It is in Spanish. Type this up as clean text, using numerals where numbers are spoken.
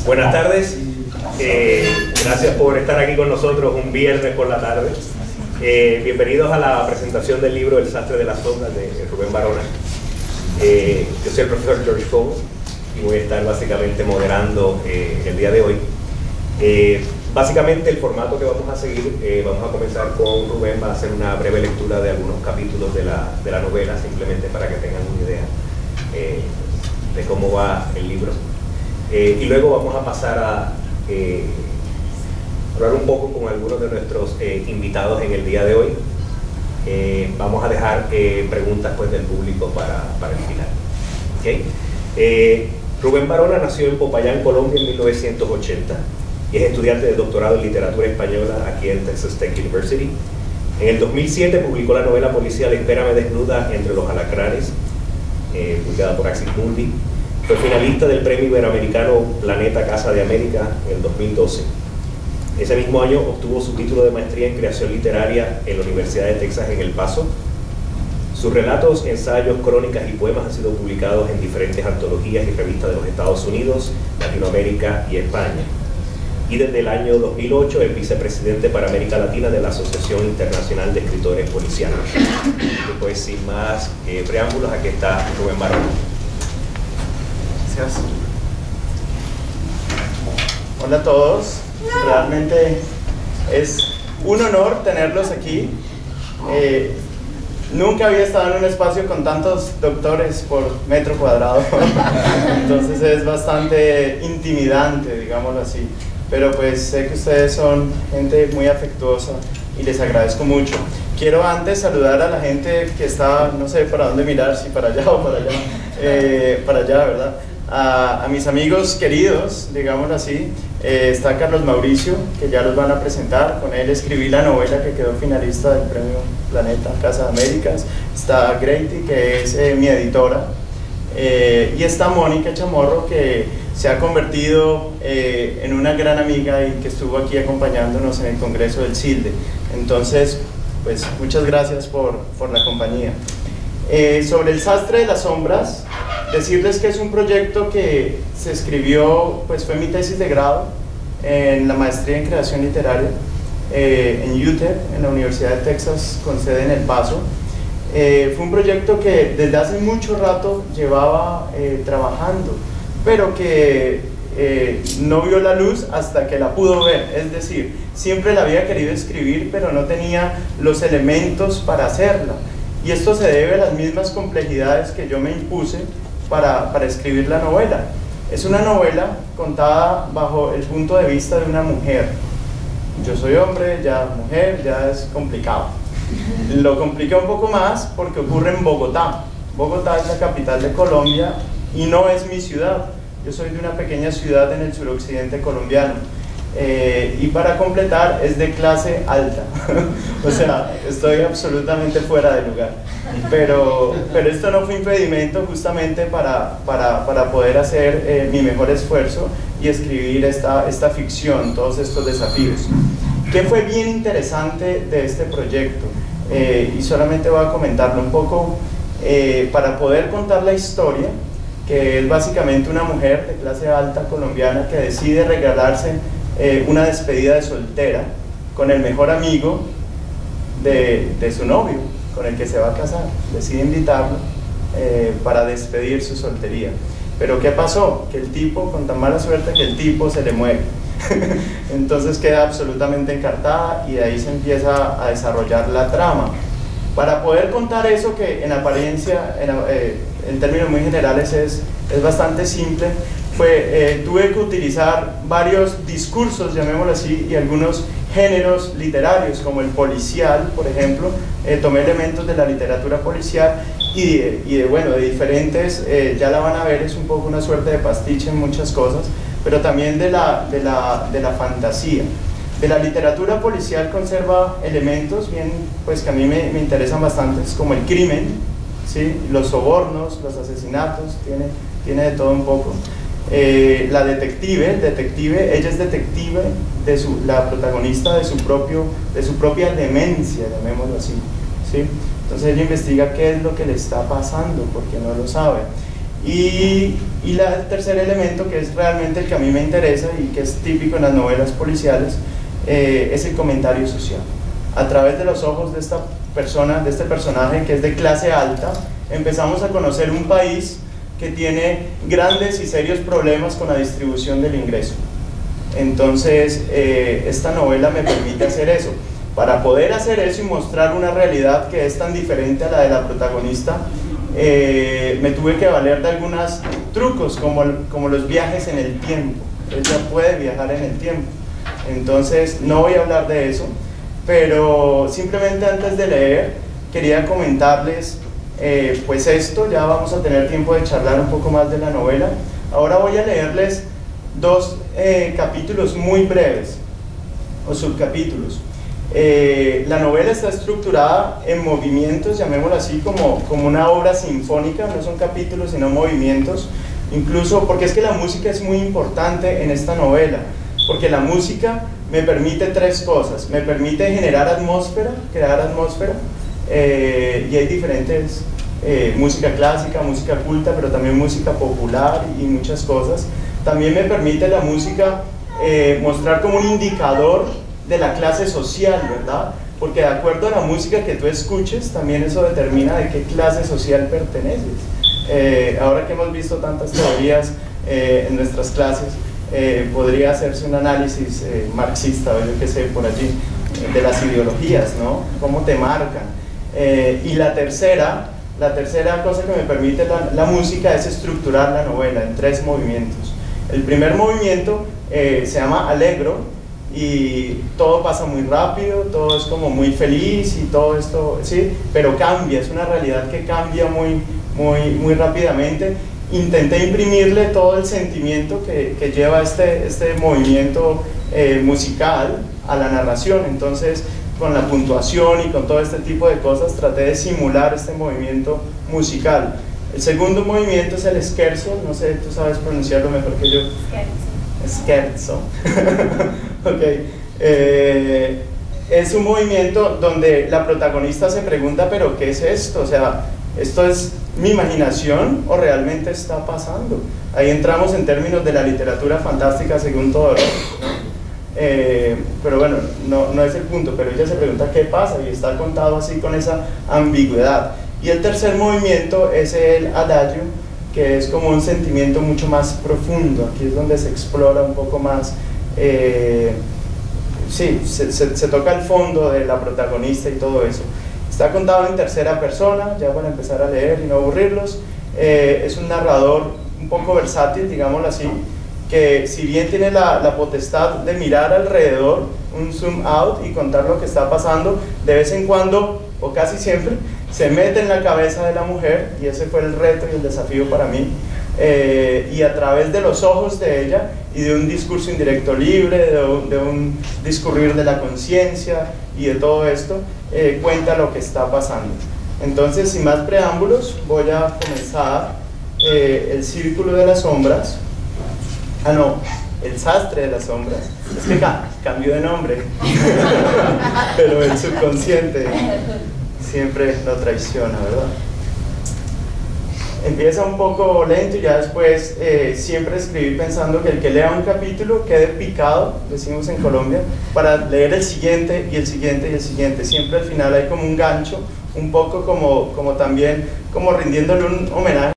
Buenas tardes, gracias por estar aquí con nosotros un viernes por la tarde. Bienvenidos a la presentación del libro El sastre de las sombras de Rubén Barona. Yo soy el profesor George Fogel y voy a estar básicamente moderando el día de hoy. Básicamente el formato que vamos a seguir, vamos a comenzar con Rubén, va a hacer una breve lectura de algunos capítulos de la novela, simplemente para que tengan una idea de cómo va el libro. Y luego vamos a pasar a hablar un poco con algunos de nuestros invitados en el día de hoy. Vamos a dejar preguntas pues, del público para el final. ¿Okay? Rubén Barona nació en Popayán, Colombia en 1980 y es estudiante de doctorado en literatura española aquí en Texas Tech University. En el 2007 publicó la novela policial Espérame desnuda entre los alacranes, publicada por Axis Mundi. Fue finalista del Premio Iberoamericano Planeta Casa de América en el 2012. Ese mismo año obtuvo su título de maestría en creación literaria en la Universidad de Texas en El Paso. Sus relatos, ensayos, crónicas y poemas han sido publicados en diferentes antologías y revistas de los Estados Unidos, Latinoamérica y España. Y desde el año 2008 es vicepresidente para América Latina de la Asociación Internacional de Escritores Policiales. Y pues sin más preámbulos, aquí está Rubén Barona. Gracias. Hola a todos. Realmente es un honor tenerlos aquí. Nunca había estado en un espacio con tantos doctores por metro cuadrado. Entonces es bastante intimidante, digámoslo así. Pero pues sé que ustedes son gente muy afectuosa y les agradezco mucho. Quiero antes saludar a la gente que está, no sé para dónde mirar, si para allá o para allá, para allá, ¿verdad? A mis amigos queridos, digámoslo así. Está Carlos Mauricio, que ya los van a presentar. Con él escribí la novela que quedó finalista del Premio Planeta Casa de Américas. Está Grady, que es mi editora. Y está Mónica Chamorro, que se ha convertido en una gran amiga y que estuvo aquí acompañándonos en el Congreso del CILDE. Entonces, pues muchas gracias por la compañía. Sobre El sastre de las sombras, decirles que es un proyecto que se escribió, pues fue mi tesis de grado en la maestría en creación literaria en UTEP, en la Universidad de Texas, con sede en El Paso. Fue un proyecto que desde hace mucho rato llevaba trabajando, pero que no vio la luz hasta que la pudo ver. Es decir, siempre la había querido escribir, pero no tenía los elementos para hacerla. Y esto se debe a las mismas complejidades que yo me impuse para escribir la novela. Es una novela contada bajo el punto de vista de una mujer. Yo soy hombre, ya mujer, ya es complicado. Lo compliqué un poco más porque ocurre en Bogotá. Bogotá es la capital de Colombia y no es mi ciudad. Yo soy de una pequeña ciudad en el suroccidente colombiano. Y para completar, es de clase alta. O sea, estoy absolutamente fuera de lugar. Pero esto no fue impedimento justamente para poder hacer mi mejor esfuerzo y escribir esta ficción, todos estos desafíos. ¿Qué fue bien interesante de este proyecto? Y solamente voy a comentarlo un poco. Para poder contar la historia, que es básicamente una mujer de clase alta colombiana que decide regalarse una despedida de soltera con el mejor amigo de su novio, con el que se va a casar. Decide invitarlo para despedir su soltería. Pero ¿qué pasó? Que el tipo, con tan mala suerte, que el tipo se le muere. Entonces queda absolutamente encartada y de ahí se empieza a desarrollar la trama. Para poder contar eso, que en apariencia, en términos muy generales es bastante simple, tuve que utilizar varios discursos, llamémoslo así, y algunos géneros literarios, como el policial, por ejemplo. Tomé elementos de la literatura policial y de diferentes, ya la van a ver, es un poco una suerte de pastiche en muchas cosas, pero también de la fantasía. De la literatura policial conserva elementos bien, pues que a mí me interesan bastante, como el crimen, ¿sí? Los sobornos, los asesinatos, tiene de todo un poco. La detective, ella es detective la protagonista de su propia demencia, llamémoslo así, ¿sí? Entonces ella investiga qué es lo que le está pasando, porque no lo sabe. Y el tercer elemento, que es realmente el que a mí me interesa y que es típico en las novelas policiales, es el comentario social. A través de los ojos de esta persona, de este personaje que es de clase alta, empezamos a conocer un país que tiene grandes y serios problemas con la distribución del ingreso. Entonces, esta novela me permite hacer eso. Para poder hacer eso y mostrar una realidad que es tan diferente a la de la protagonista, me tuve que valer de algunos trucos, como los viajes en el tiempo. Ella puede viajar en el tiempo. Entonces, no voy a hablar de eso, pero simplemente antes de leer, quería comentarles pues esto. Ya vamos a tener tiempo de charlar un poco más de la novela. Ahora voy a leerles dos capítulos muy breves, o subcapítulos. La novela está estructurada en movimientos, llamémoslo así, como una obra sinfónica. No son capítulos sino movimientos, incluso porque es que la música es muy importante en esta novela, porque la música me permite tres cosas. Me permite generar atmósfera, crear atmósfera, y hay diferentes, música clásica, música culta, pero también música popular y muchas cosas. También me permite la música mostrar como un indicador de la clase social, ¿verdad? Porque de acuerdo a la música que tú escuches, también eso determina de qué clase social perteneces. Ahora que hemos visto tantas teorías en nuestras clases, podría hacerse un análisis marxista, o yo qué sé, por allí, de las ideologías, ¿no? Cómo te marcan. Y la tercera cosa que me permite la música es estructurar la novela en tres movimientos. El primer movimiento se llama Allegro, y todo pasa muy rápido, todo es como muy feliz y todo esto, ¿sí? Pero cambia, es una realidad que cambia muy rápidamente. Intenté imprimirle todo el sentimiento que lleva este movimiento musical a la narración. Entonces, con la puntuación y con todo este tipo de cosas, traté de simular este movimiento musical. El segundo movimiento es el scherzo, no sé, tú sabes pronunciarlo mejor que yo. Scherzo. Okay. Es un movimiento donde la protagonista se pregunta, ¿pero qué es esto? O sea, ¿esto es mi imaginación o realmente está pasando? Ahí entramos en términos de la literatura fantástica según Todorov, ¿no? Pero bueno, no es el punto, pero ella se pregunta qué pasa y está contado así con esa ambigüedad. Y el tercer movimiento es el adagio, que es como un sentimiento mucho más profundo. Aquí es donde se explora un poco más, sí, se toca el fondo de la protagonista y todo eso. Está contado en tercera persona, ya para empezar a leer y no aburrirlos. Es un narrador un poco versátil, digámoslo así, que si bien tiene la potestad de mirar alrededor, un zoom out y contar lo que está pasando, de vez en cuando, o casi siempre, se mete en la cabeza de la mujer, y ese fue el reto y el desafío para mí, y a través de los ojos de ella y de un discurso indirecto libre, de un discurrir de la conciencia y de todo esto, cuenta lo que está pasando. Entonces, sin más preámbulos, voy a comenzar el Círculo de las Sombras. Ah, no, el Sastre de las Sombras. Es que cambió de nombre, pero el subconsciente siempre lo traiciona, ¿verdad? Empieza un poco lento y ya después siempre escribí pensando que el que lea un capítulo quede picado, decimos en Colombia, para leer el siguiente y el siguiente y el siguiente. Siempre al final hay como un gancho, un poco como también como rindiéndole un homenaje